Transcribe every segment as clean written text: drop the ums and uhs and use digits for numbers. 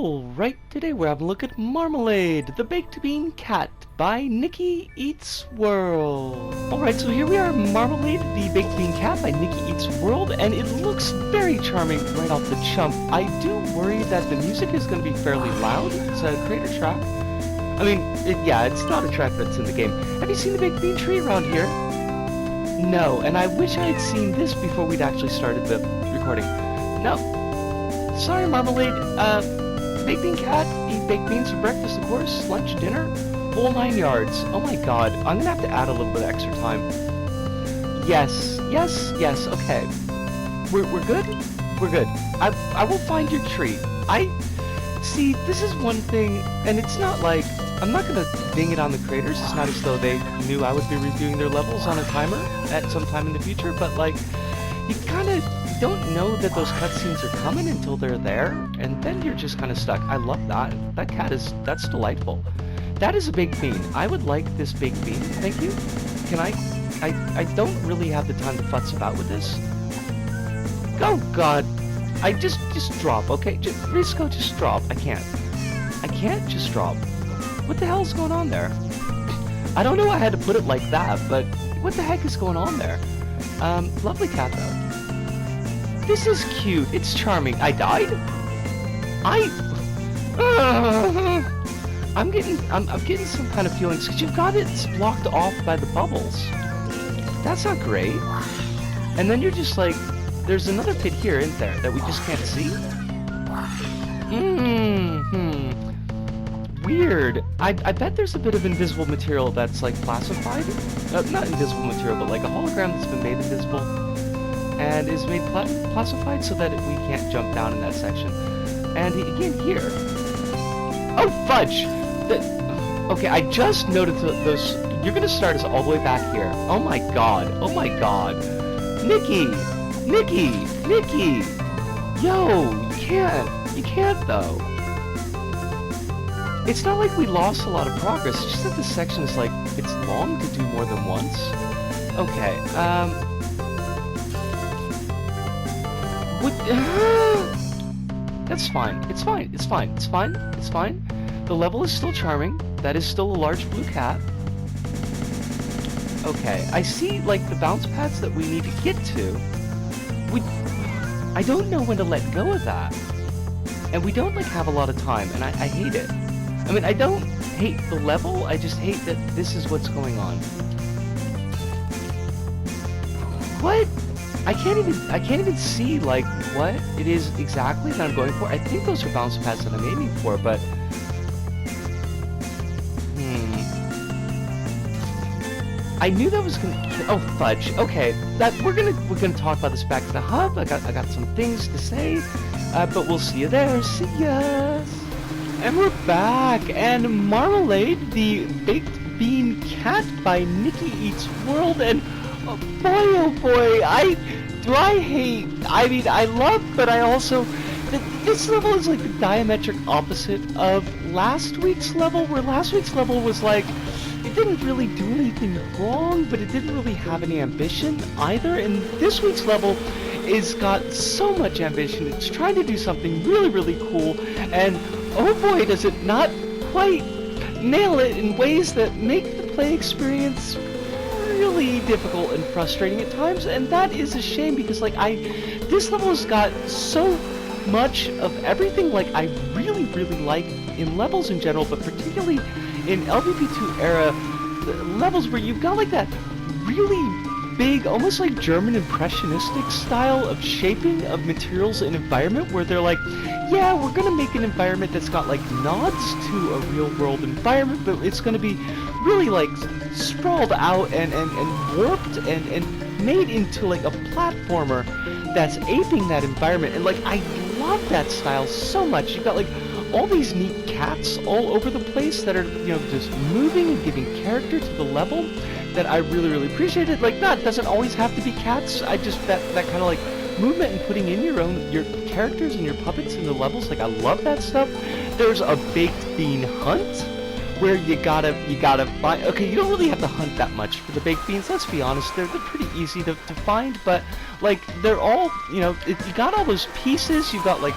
Alright, today we're having a look at Marmalade, the Baked Bean Cat by NikkiEatsWorld. Alright, so here we are, Marmalade, the Baked Bean Cat by NikkiEatsWorld, and it looks very charming right off the jump. I do worry that the music is going to be fairly loud. It's a creator track. I mean, it's not a track that's in the game. Have you seen the Baked Bean tree around here? No, and I wish I had seen this before we'd actually started the recording. No. Sorry, Marmalade. Baked Bean Cat, eat baked beans for breakfast, of course, lunch, dinner, whole 9 yards. Oh my god, I'm gonna have to add a little bit of extra time. Yes, okay. We're good? We're good. I will find your tree. See, this is one thing, and it's not like, I'm not gonna ding it on the creators. It's not as though they knew I would be reviewing their levels on a timer at some time in the future, but like, you kinda don't know that those cutscenes are coming until they're there, and then you're just kind of stuck. I love that. That cat that's delightful. That is a baked bean. I would like this baked bean. Thank you. Can I don't really have the time to futz about with this. Oh god. I just drop, okay? Risco, just drop. I can't just drop. What the hell is going on there? I don't know why I had to put it like that, but what the heck is going on there? Lovely cat though. This is cute. It's charming. I died? I'm getting some kind of feelings because you've got it blocked off by the bubbles. That's not great. And then you're just like, there's another pit here, isn't there, that we just can't see? Weird. I bet there's a bit of invisible material that's like classified. Not invisible material, but like a hologram that's been made invisible and is made classified so that we can't jump down in that section. And again here. Oh fudge! Okay, I just noticed those. You're gonna start us all the way back here. Oh my god! Oh my god! Nikki! Yo! You can't though. It's not like we lost a lot of progress. It's just that this section is like it's long to do more than once. Okay. That's fine. It's fine. The level is still charming. That is still a large blue cat. Okay, I see like the bounce pads that we need to get to. I don't know when to let go of that. And we don't like have a lot of time, and I hate it. I mean, I don't hate the level, I just hate that this is what's going on. What? I can't even see like what it is exactly that I'm going for. I think those are bounce pads that I'm aiming for, but I knew that was gonna. Oh fudge. Okay, that we're gonna talk about this back at the hub. I got some things to say, but we'll see you there. See ya. And we're back, and Marmalade, the Baked Bean Cat by NikkiEatsWorld, and oh boy, I love, but I also, this level is like the diametric opposite of last week's level, where last week's level was like, it didn't really do anything wrong, but it didn't really have any ambition either, and this week's level is got so much ambition. It's trying to do something really, really cool, and oh boy, does it not quite nail it in ways that make the play experience really difficult and frustrating at times, and that is a shame because like this level has got so much of everything like I really, really like in levels in general, but particularly in LBP2 era levels where you've got like that really big, almost like German impressionistic style of shaping of materials and environment where they're like, yeah, we're gonna make an environment that's got like nods to a real world environment, but it's gonna be really like sprawled out and warped and made into like a platformer that's aping that environment. And like I love that style so much. You've got like all these neat cats all over the place that are, you know, just moving and giving character to the level that I really, really appreciated. Like, it doesn't always have to be cats. I just, that kind of like movement and putting in your characters and your puppets in the levels, like I love that stuff. There's a baked bean hunt where you gotta find, okay, you don't really have to hunt that much for the baked beans, let's be honest, they're pretty easy to find, but like they're all, you know, you got all those pieces, you've got like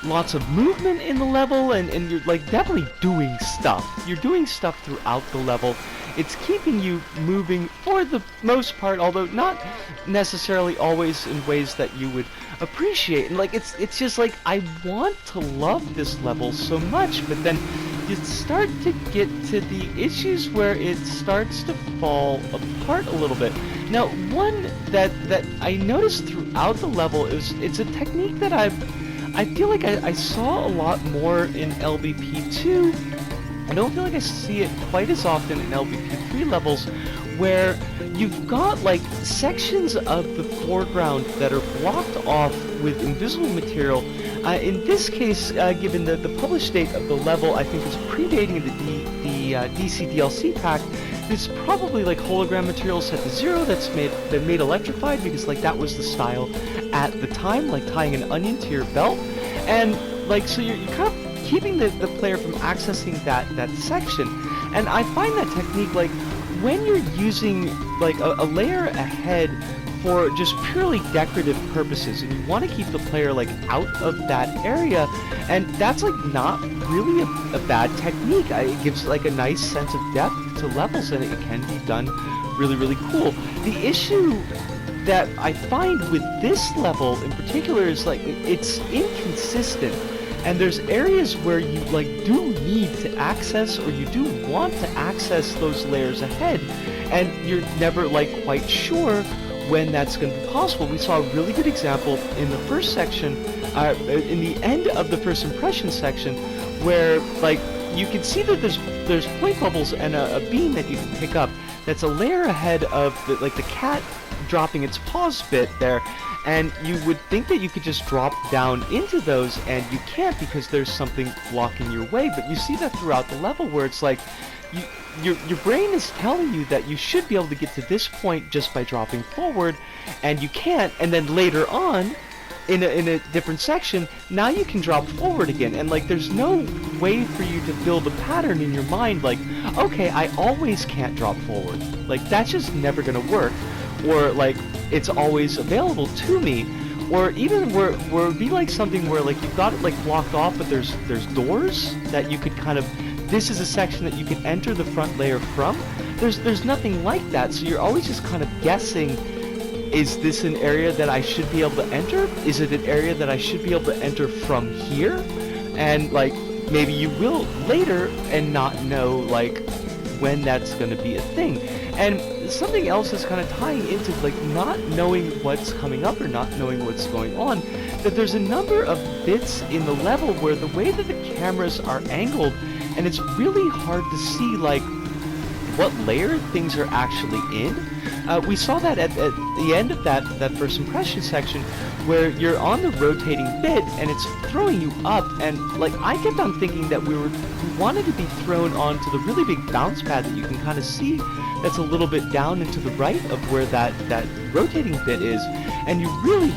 lots of movement in the level, and you're like definitely doing stuff. You're doing stuff throughout the level. It's keeping you moving for the most part, although not necessarily always in ways that you would appreciate. And like it's just like, I want to love this level so much, but then you start to get to the issues where it starts to fall apart a little bit. Now, one that I noticed throughout the level it's a technique that I feel like I saw a lot more in LBP2. I don't feel like I see it quite as often in LBP3 levels, where you've got like sections of the foreground that are blocked off with invisible material. In this case, given the published date of the level, I think is predating the DC DLC pack, there's probably like hologram material set to 0 that's made electrified, because like that was the style at the time, like tying an onion to your belt. And like, so you're kind of keeping the player from accessing that section. And I find that technique, like, when you're using like a layer ahead for just purely decorative purposes, and you want to keep the player like out of that area, and that's like not really a bad technique. It gives like a nice sense of depth to levels, and it can be done really, really cool. The issue that I find with this level in particular is like it's inconsistent, and there's areas where you like do need to access, or you do want to access those layers ahead, and you're never like quite sure when that's going to be possible. We saw a really good example in the first section, in the end of the first impression section, where like you can see that there's point bubbles and a beam that you can pick up that's a layer ahead of the cat dropping its paws bit there, and you would think that you could just drop down into those, and you can't because there's something blocking your way. But you see that throughout the level, where it's like your brain is telling you that you should be able to get to this point just by dropping forward, and you can't, and then later on in a different section, now you can drop forward again, and like there's no way for you to build a pattern in your mind like, okay, I always can't drop forward, like that's just never gonna work, or like it's always available to me, or even where it would be like something where like you've got it like blocked off, but there's doors that you could kind of, this is a section that you can enter the front layer from. There's nothing like that, so you're always just kind of guessing, is this an area that I should be able to enter? Is it an area that I should be able to enter from here? And like maybe you will later and not know like when that's going to be a thing. And something else is kind of tying into like not knowing what's coming up or not knowing what's going on, that there's a number of bits in the level where the way that the cameras are angled, and it's really hard to see like what layer things are actually in. We saw that at the end of that first impression section, where you're on the rotating bit and it's throwing you up, and like I kept on thinking that we wanted to be thrown onto the really big bounce pad that you can kind of see that's a little bit down and to the right of where that rotating bit is, and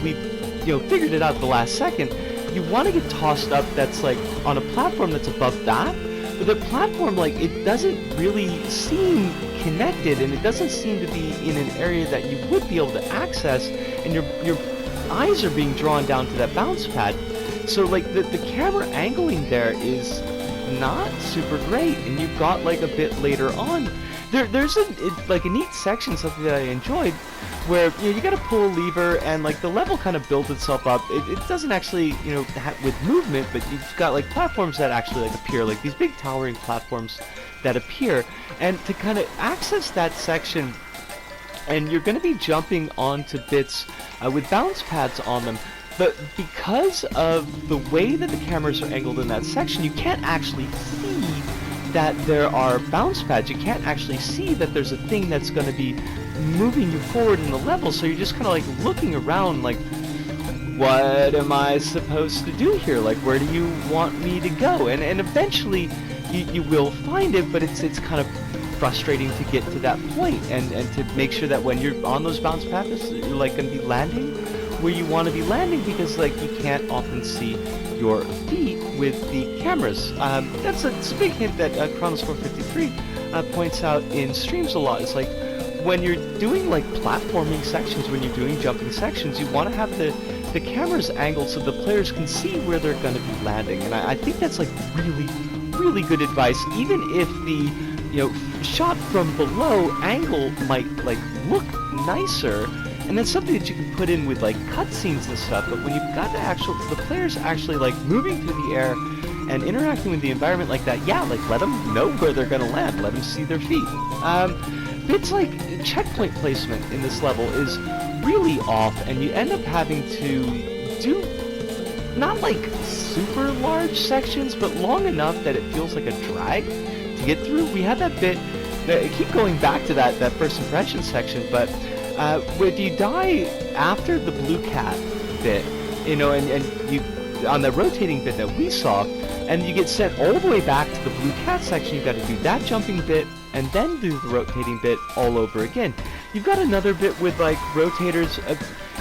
we figured it out at the last second. You want to get tossed up that's like on a platform that's above that, but the platform, like, it doesn't really seem connected, and it doesn't seem to be in an area that you would be able to access, and your eyes are being drawn down to that bounce pad. So like the camera angling there is not super great, and you've got like a bit later on, there's a neat section, something that I enjoyed, where you gotta pull a lever, and like the level kind of builds itself up. It doesn't actually with movement, but you've got like platforms that actually like appear, like these big towering platforms that appear, and to kind of access that section, and you're going to be jumping onto bits with bounce pads on them, but because of the way that the cameras are angled in that section, you can't actually see that there are bounce pads. You can't actually see that there's a thing that's going to be moving you forward in the level, so you're just kind of like looking around like, what am I supposed to do here? Like, where do you want me to go? And eventually you will find it, but it's kind of frustrating to get to that point, and to make sure that when you're on those bounce paths, you're like going to be landing where you want to be landing, because like you can't often see your feet with the cameras. That's a big hint that Chronos 453 points out in streams a lot. It's like when you're doing like platforming sections, when you're doing jumping sections, you want to have the the camera's angled so the players can see where they're going to be landing, and I think that's like really good advice, even if the shot from below angle might like look nicer, and that's something that you can put in with like cutscenes and stuff. But when you've got the players actually like moving through the air and interacting with the environment like that, yeah, like let them know where they're gonna land, let them see their feet. Bits like checkpoint placement in this level is really off, and you end up having to do not like super large sections, but long enough that it feels like a drag to get through. We had that bit, I keep going back to that first impression section, but if you die after the blue cat bit, and you on the rotating bit that we saw, and you get sent all the way back to the blue cat section, you've got to do that jumping bit and then do the rotating bit all over again. You've got another bit with like rotators.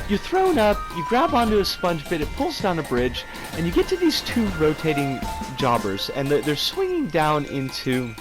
You're thrown up, you grab onto a sponge bit, it pulls down a bridge, and you get to these two rotating jobbers, and they're swinging down into...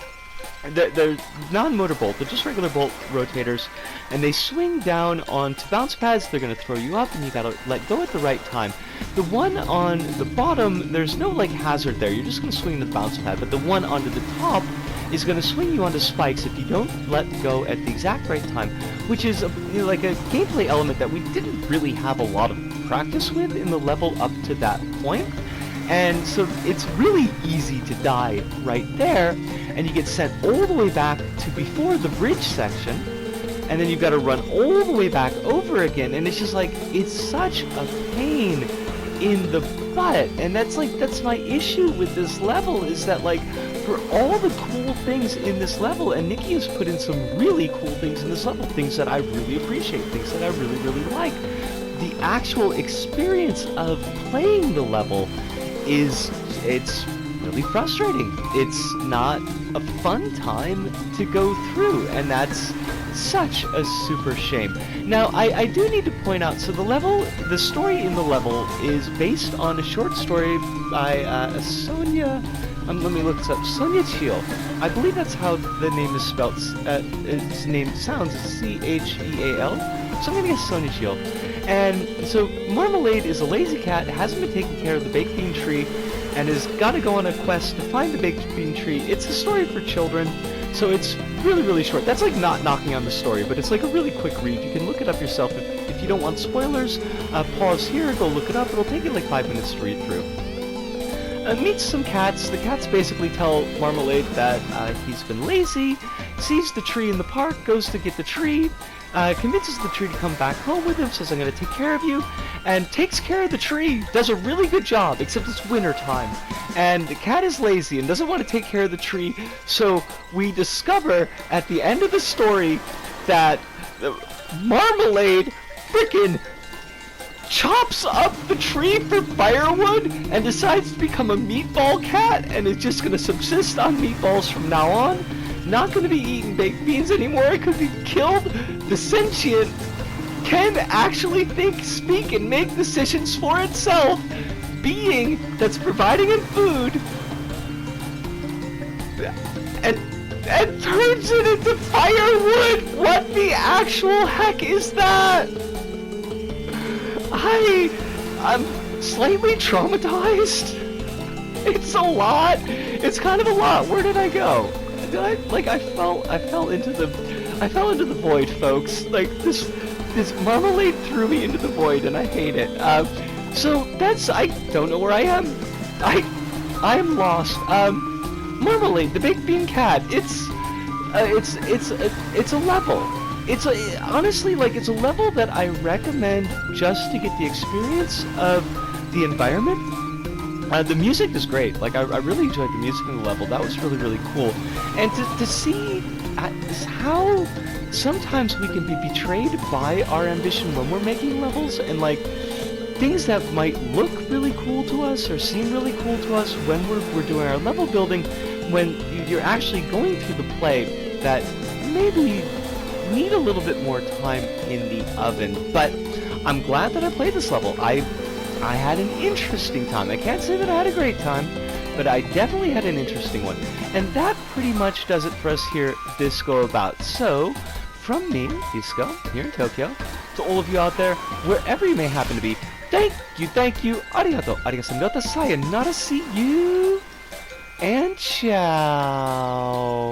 They're non-motor bolt, they're just regular bolt rotators, and they swing down onto bounce pads. They're going to throw you up, and you got to let go at the right time. The one on the bottom, there's no like hazard there, you're just going to swing the bounce pad, but the one onto the top is going to swing you onto spikes if you don't let go at the exact right time, which is like a gameplay element that we didn't really have a lot of practice with in the level up to that point. And so it's really easy to die right there, and you get sent all the way back to before the bridge section, and then you've got to run all the way back over again, and it's just like, it's such a pain in the butt. And that's my issue with this level, is that like, for all the cool things in this level, and Nikki has put in some really cool things in this level, things that I really appreciate, things that I really like, the actual experience of playing the level it's really frustrating. It's not a fun time to go through, and that's such a super shame. Now, I do need to point out, so the story in the level is based on a short story by Sonia, let me look this up, Sonia Cheal. I believe that's how the name is spelled. His name sounds C-H-E-A-L, so I'm gonna guess Sonia Cheal. And so Marmalade is a lazy cat, hasn't been taking care of the baked bean tree, and has got to go on a quest to find the baked bean tree. It's a story for children, so it's really short. That's like not knocking on the story, but it's like a really quick read. You can look it up yourself. If you don't want spoilers, pause here, go look it up. It'll take you like 5 minutes to read through. Meets some cats. The cats basically tell Marmalade that he's been lazy, sees the tree in the park, goes to get the tree, convinces the tree to come back home with him, says, I'm going to take care of you, and takes care of the tree, does a really good job, except it's winter time, and the cat is lazy and doesn't want to take care of the tree, so we discover at the end of the story that Marmalade frickin' chops up the tree for firewood and decides to become a meatball cat and is just going to subsist on meatballs from now on. Not going to be eating baked beans anymore because he killed the sentient, can actually think, speak, and make decisions for itself being that's providing him food, and turns it into firewood. What the actual heck is that? I'm slightly traumatized. It's a lot. It's kind of a lot. Where did I go? I fell into the void, folks. Like this Marmalade threw me into the void, and I hate it. So I don't know where I am. I am lost. Marmalade, the baked bean cat. It's a level. Honestly, like, it's a level that I recommend just to get the experience of the environment. The music is great. Like, I really enjoyed the music in the level. That was really cool. And to see how sometimes we can be betrayed by our ambition when we're making levels, and like things that might look really cool to us or seem really cool to us when we're doing our level building, when you're actually going through the play that maybe need a little bit more time in the oven. But I'm glad that I played this level. I had an interesting time. I can't say that I had a great time, but I definitely had an interesting one. And that pretty much does it for us here, Disco About. So, from me, Disco, here in Tokyo, to all of you out there, wherever you may happen to be, Thank you. Arigato. Arigato. Sayonara. See you. And ciao.